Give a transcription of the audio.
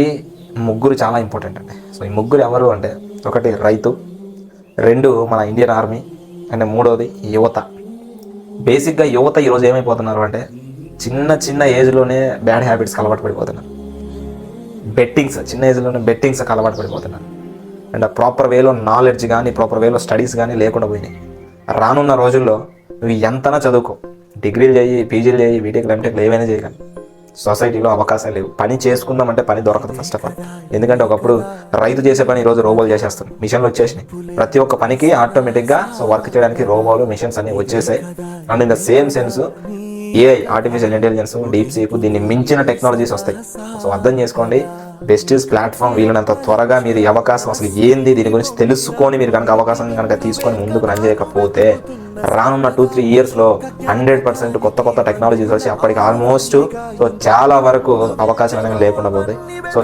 ఈ ముగ్గురు చాలా ఇంపార్టెంట్ అండి. సో ఈ ముగ్గురు ఎవరు అంటే, ఒకటి రైతు, రెండు మన ఇండియన్ ఆర్మీ, అండ్ మూడోది యువత. బేసిక్గా యువత ఈరోజు ఏమైపోతున్నారు అంటే, చిన్న చిన్న ఏజ్లోనే బ్యాడ్ హ్యాబిట్స్కి అలవాటు పడిపోతున్నారు. చిన్న ఏజ్లోనే బెట్టింగ్స్కి అలవాటు పడిపోతున్నారు. అండ్ ప్రాపర్ వేలో నాలెడ్జ్ కానీ, ప్రాపర్ వేలో స్టడీస్ కానీ లేకుండా పోయినాయి. రానున్న రోజుల్లో నువ్వు ఎంతనా చదువుకో, డిగ్రీలు చేయి, పీజీలు చేయి, బీటెక్లు, ఎంటెక్లు ఏమైనా చేయగలను, సొసైటీలో అవకాశాలు లేవు. పని చేసుకుందామంటే పని దొరకదు ఫస్ట్ ఆఫ్ ఆల్. ఎందుకంటే ఒకప్పుడు రైతు చేసే పని ఈరోజు రోబోలు చేసేస్తుంది, మిషన్లు వచ్చేసినాయి. ప్రతి ఒక్క పనికి ఆటోమేటిక్గా వర్క్ చేయడానికి రోబోలు, మిషన్స్ అన్ని వచ్చేసాయి. And in the same sense AI, artificial intelligence, deep seek, దీన్ని మించిన టెక్నాలజీస్ వస్తాయి. సో అర్థం చేసుకోండి, బెస్ట్ ఈజ్ ప్లాట్ఫామ్. వీళ్ళనంత త్వరగా మీరు ఈ అవకాశం అసలు ఏంది దీని గురించి తెలుసుకొని మీరు కనుక అవకాశం కనుక తీసుకొని ముందుకు రన్ చేయకపోతే, రానున్న 2-3 ఇయర్స్లో 100% కొత్త టెక్నాలజీస్ వచ్చి అప్పటికి ఆల్మోస్ట్ సో చాలా వరకు అవకాశం అనేది లేకుండా పోతాయి. సో